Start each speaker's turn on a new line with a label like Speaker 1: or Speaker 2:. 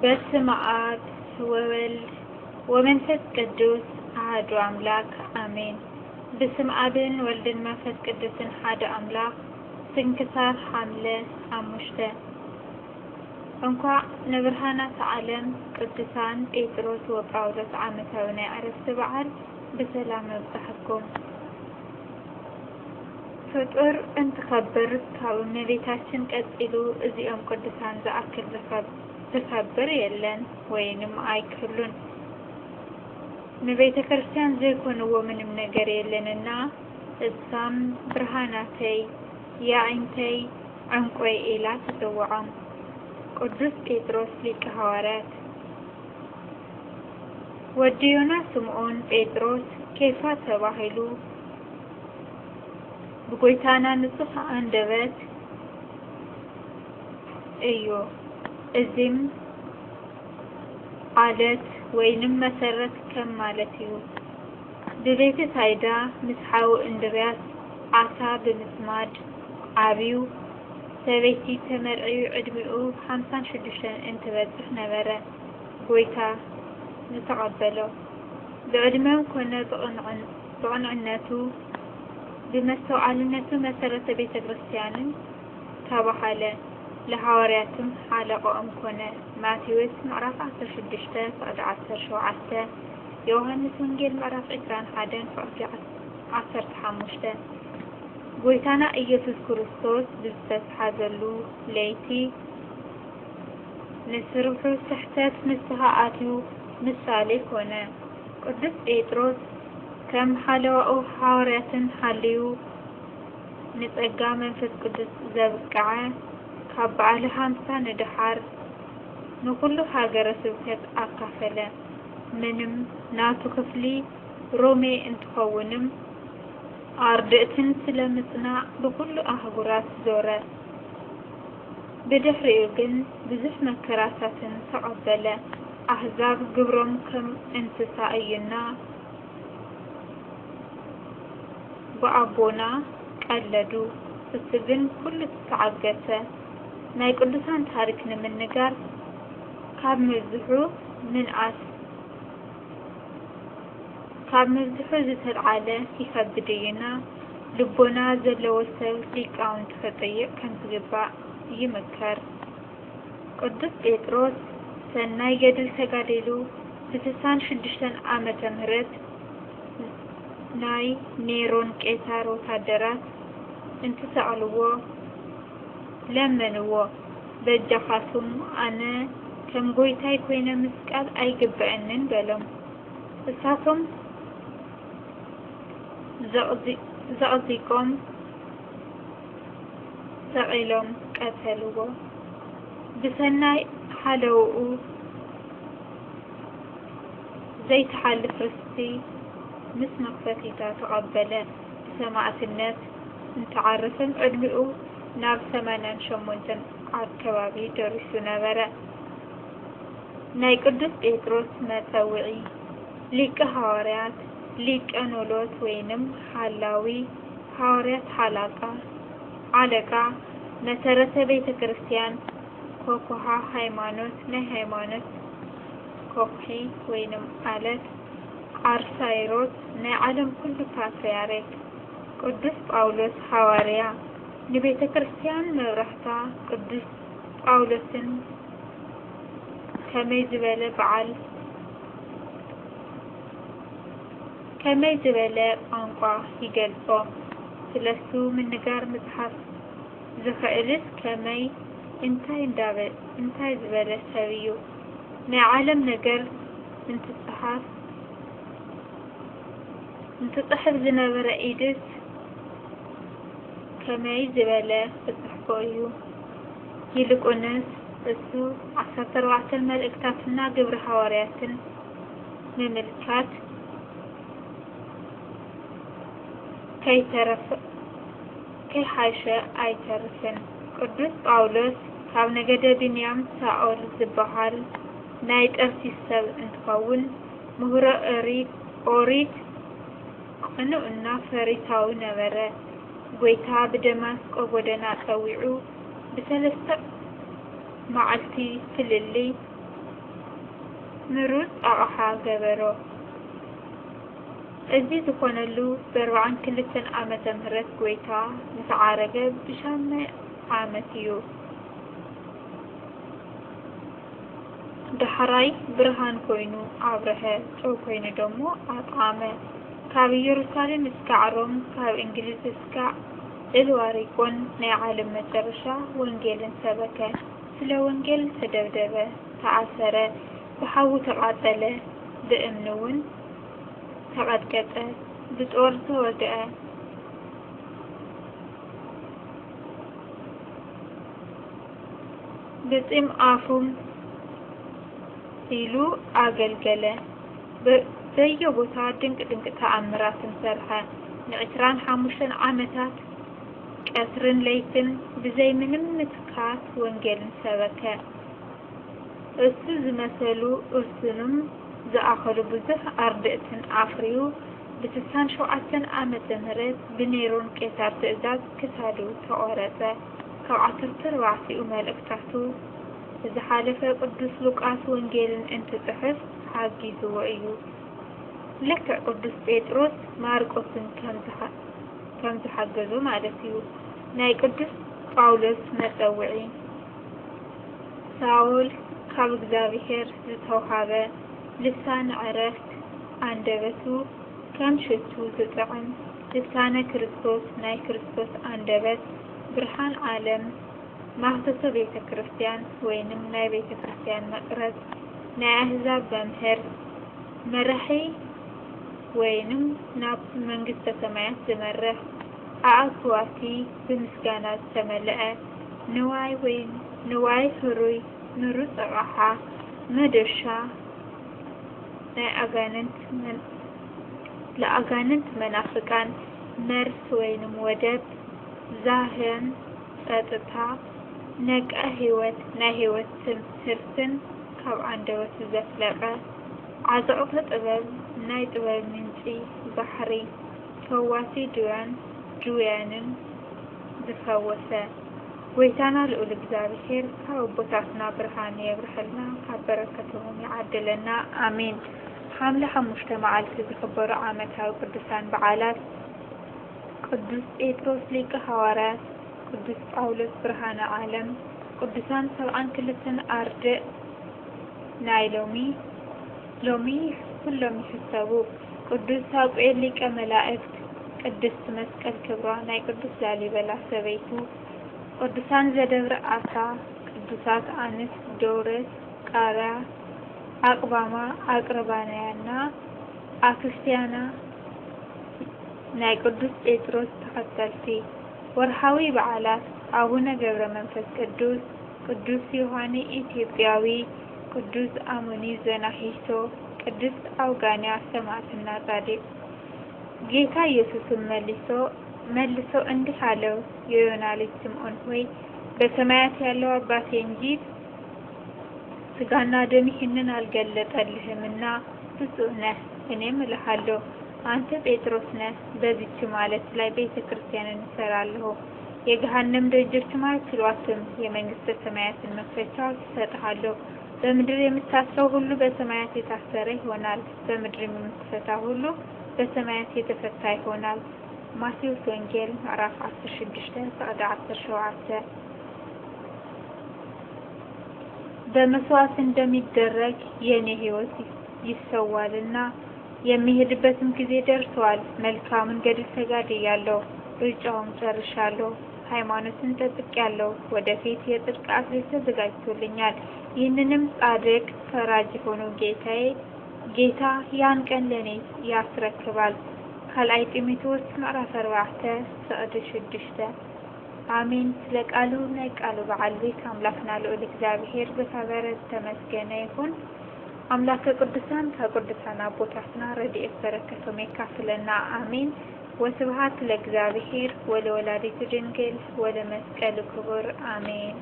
Speaker 1: በስመ አብ ወወልድ ወመንፈስ ቅዱስ አሐዱ አምላክ አሜን። በስመ አብን ወልድን መንፈስ ቅዱስን ሓደ አምላክ ስንክሳር ሐምለ 5 እንኳዕ ንብርሃናት ዓለም ቅዱሳን ጴጥሮስ ወጳውሎስ ዓመታዊ ናይ ዕረፍቲ በዓል በሰላም ይብጽሕኩም። ፍጡር እንትኸብር ካብ እመቤታችን ቀፂሉ እዚኦም ቅዱሳን ዝኣክል ዝኸብር የለን ወይንም ኣይክህሉን። ንቤተ ክርስቲያን ዘይኮንዎ ምንም ነገር የለንና እሳም ብርሃናተይ ያዕንተይ ዕንቆይ ኢላ ትጽውዖም። ቅዱስ ጴጥሮስ ሊቀ ሐዋርያት ወዲ ዮና ስምዖን ጴጥሮስ ኬፋ ተባሂሉ ብጎይታና ንጹሕ አንደበት እዩ። እዚህም ዓለት ወይንም መሰረት ከም ማለት እዩ። ብቤተ ሳይዳ ምስሓው እንድርያስ ዓሳ ብምስማድ ዓብዩ ሰበይቲ ተመርዒዩ ዕድሚኡ 56 እንትበጽሕ ነበረ። ጎይታ ዝተቐበሎ ብዕድሜው ኮነ ብቕንዕነቱ ብመስተውዓልነቱ መሰረተ ቤተ ክርስቲያንን ተባሃለ። ለሐዋርያትም ሓለቆኦም ኮነ። ማቴዎስ ምዕራፍ 16 ፍቅዲ 17 ዮሐንስ ወንጌል ምዕራፍ 21 ፍቅዲ 15 ጎይታና ኢየሱስ ክርስቶስ ብዝተሓዘሉ ለይቲ ንስርሑ ስሕተት ንስሐ ኣትዩ ምሳሌ ኮነ። ቅዱስ ጴጥሮስ ከም ሓለዋኡ ሐዋርያትን ሓልዩ ንጸጋ መንፈስ ቅዱስ ዘብቅዐ ካብ በዓለ 50 ንድሓር ንኩሉ ሃገረ ስብከት ኣካፈለ። ምንም ናቱ ክፍሊ ሮሜ እንትኸውንም ኣርድእትን ስለምጽናዕ ብኩሉ ኣህጉራት ዞረ። ብድሕሪኡ ግን ብዙሕ መከራታትን ተቐበለ። ኣሕዛብ ግብሮም ከም እንስሳ እዩና ብኣቦና ቀለዱ። እሱ ግን ኩሉ ተዓገሰ። ናይ ቅዱሳን ታሪክ ንምንጋር ካብ መብዝሑ ዝተልዓለ ይከብድ እዩና ልቦና ዘለዎ ሰብ ሊቃውንቲ ክጥይቅ ከም ዝግባእ ይምከር። ቅዱስ ጴጥሮስ ሰናይ ገድል ተጋዲሉ ብ66 ዓመተ ምህረት ናይ ኔሮን ቄሳር ወታደራት እንትሰቕልዎ ለመንዎ። በጃኻቱም ኣነ ከም ጎይታይ ኮይነ ምስቃል ኣይግብአንን በሎም። እሳቶም ዘቕዚቆም ሰቒሎም ቀተልዎ። ብሰናይ ሓለውኡ ዘይተሓልፍ ርስቲ ምስ መክፈቲታ ተቐበለ። ብሰማዕትነት እንተዓረፈም ዕድሚኡ ናብ 88 ኣከባቢ ደሪሱ ነበረ። ናይ ቅዱስ ጴጥሮስ መፀውዒ ሊቀ ሐዋርያት ሊቀ ኖሎት ወይንም ሓላዊ ሐዋርያት ዓለቃ መሰረተ ቤተ ክርስቲያን ኮኮሃ ሃይማኖት ናይ ሃይማኖት ኮኺ ወይንም አለት አርሳይሮስ ናይ ዓለም ኩሉ ፓትርያርክ ቅዱስ ጳውሎስ ሐዋርያ ንቤተ ክርስቲያን መብራህታ ቅዱስ ጳውሎስን ከመይ ዝበለ ቋንቋ ይገልጾ። ስለሱ ምንጋር መጽሐፍ ዝኽእልስ ከመይ እንታይ ዝበለ ሰብ እዩ። ናይ ዓለም ነገር እንትጽሕፍ ዝነበረ ኢድስ ከመይ ዝበለ ጽሕፎ እዩ። ይልቁንስ እሱ 14 መልእክታትና ግብረ ሐዋርያትን ምምልካት ከይሓሸ ኣይተርፍን። ቅዱስ ጳውሎስ ካብ ነገደ ብንያም ሳኦል ዝበሃል ናይ ጠርሲስ ሰብ እንትኸውን ምሁረ ኦሪት ቅኑዕና ፈሪሳዊ ነበረ። ጎይታ በደማስቆ ጎደና ጠዊዑ በሰለስተ መዓልቲ ፍልሊ ምሩጽ ኣቕሓ ገበሮ። እዚ ዝኾነሉ ብ42 ዓመተ ምህረት ጎይታ ዝተዓረገ ብ8 ዓመት እዩ። ዳሕራይ ብርሃን ኮይኑ ኣብርሀ፣ ጨው ኮይኑ ደሞ ኣጥዓመ። ካብ ኢየሩሳሌም እስካዕ ሮም፣ ካብ እንግሊዝ እስካዕ ኢልዋሪቆን ናይ ዓለም መጨረሻ ወንጌልን ሰበከ። ስለ ወንጌል ተደብደበ፣ ተኣሰረ፣ ብሓዊ ተቃጠለ፣ ብእምኒ እውን ተቐጥቀጠ፣ ብጦር ተወግአ። ብፂም ኣፉም ኢሉ ኣገልገለ። በየቦታ ድንቅ ተኣምራትን ሰርሐ። ን25 ዓመታት ቀትርን ለይትን ብዘይ ምንም ምትካት ወንጌልን ሰበከ። እሱ ዝመሰሉ እርሱንም ዝኣኸሉ ብዙሕ ኣርድእትን ኣፍርዩ ብ67 ዓመተ ምህረት ብኔሮን ቄሳር ትእዛዝ ክሳዱ ተቆረፀ። ካብ 14 መልእክታቱ ዝሓለፈ ቅዱስ ሉቃስ ወንጌልን እንትጽሕፍ ሓጊዝዎ እዩ። ልክዕ ቅዱስ ጴጥሮስ ማርቆስን ከም ዝሓገዙ ማለት እዩ። ናይ ቅዱስ ጳውሎስ መጸውዒ ሳውል ካብ እግዚአብሔር ዝተውሃበ ልሳነ ዕረፍት አንደበቱ ከም ሽቱ ዝጥዕም ልሳነ ክርስቶስ ናይ ክርስቶስ አንደበት ብርሃን ዓለም ማህተተ ቤተ ክርስቲያን ወይንም ናይ ቤተ ክርስቲያን መቅረዝ ናይ አሕዛብ መምህር መራሒ ወይንም ናብ መንግስተ ሰማያት ዝመርሕ አእትዋቲ ብምስጋና ዝተመልአ ንዋይ ህሩይ ምሩጽ ኣቕሓ መደሻ ለአጋንንት መናፍቃን መርስ ወይንም ወደብ ዛህን ጸጥታ ነቃ ህይወት ናይ ህይወት ትምህርትን ካብ አንደበቱ ዘፍለቀ ዓዘቕተ ጥበብ ናይ ጥበብ ምንጪ ባሕሪ ፈዋሲ ድውያንን ዝፈወሰ ጎይታና ልዑል እግዚአብሔር ካብ ኣቦታትና ብርሃን የብርሃልና ካብ በረከቶም ይዓድለና አሜን። ሐምለ 5 መዓልቲ ዝኽበሩ ዓመታዊ ቅዱሳን በዓላት ቅዱስ ጴጥሮስ ሊቀ ሐዋርያት፣ ቅዱስ ጳውሎስ ብርሃነ ዓለም፣ ቅዱሳን 72 ኣርድእ ናይ ሎሚ ኩሎም ይሕሰቡ፣ ቅዱስ ሳቁኤል ሊቀ መላእክት፣ ቅድስት መስቀል ክብራ ናይ ቅዱስ ላሊበላ ሰበይቱ፣ ቅዱሳን ዘደብረ አሳ፣ ቅዱሳት አንስት ዶርስ፣ ቃርያ፣ አቅባማ፣ አቅርባንያና አክስቲያና ናይ ቅዱስ ጴጥሮስ ተኸተልቲ። ወርሃዊ በዓላት አቡነ ገብረ መንፈስ ቅዱስ፣ ቅዱስ ዮሐኒ ኢትዮጵያዊ፣ ቅዱስ አሞኒ ዘናሂሶ፣ ቅድስት አውጋንያ ሰማዕትና ጻድቅ። ጌታ ኢየሱስን መልሶ እንዲህ አለው፣ የዮና ልጅ ስምዖን ሆይ በሰማያት ያለው አባቴ እንጂ ስጋና ደም ይህንን አልገለጠልህምና ብፁዕ ነህ። እኔም እልሃለሁ አንተ ጴጥሮስ ነህ፣ በዚች ማለት ላይ ቤተ ክርስቲያንን እሰራለሁ፣ የገሃነም ደጆችም አይችሏትም። የመንግስተ ሰማያትን መክፈቻዎች እሰጥሃለሁ። በምድር የምታስረው ሁሉ በሰማያት የታሰረ ይሆናል፣ በምድር የምትፈታ ሁሉ በሰማያት የተፈታ ይሆናል። ማቴዎስ ወንጌል ምዕራፍ 16 ቁጥር 17። በመስዋዕት እንደሚደረግ የኔ ሕይወት ይሰዋልና የሚሄድበትም ጊዜ ደርሷል። መልካምን ገድል ተጋድያለሁ፣ ሩጫውን ጨርሻለሁ፣ ሃይማኖትን ጠብቄያለሁ። ወደፊት የጽድቅ አክሊል ተዘጋጅቶልኛል። ይህንንም ጻድቅ ፈራጅ የሆነው ጌታ ያን ቀን ለኔ ያስረክባል። ካልአይ ጢሞቴዎስ ምዕራፍ 4 ቁጥር 6። አሜን። ስለ ቃሉ ናይ ቃሉ በዓል ቤት አምላክና ልዑል እግዚአብሔር በከበረ ተመስገነ ይሁን። አምላከ ቅዱሳን ከቅዱሳን አቦታትና ረድኤት በረከቶም ይካፍለና አሜን። ወስብሐት ለእግዚአብሔር ወለወላዲቱ ድንግል ወለመስቀሉ ክቡር አሜን።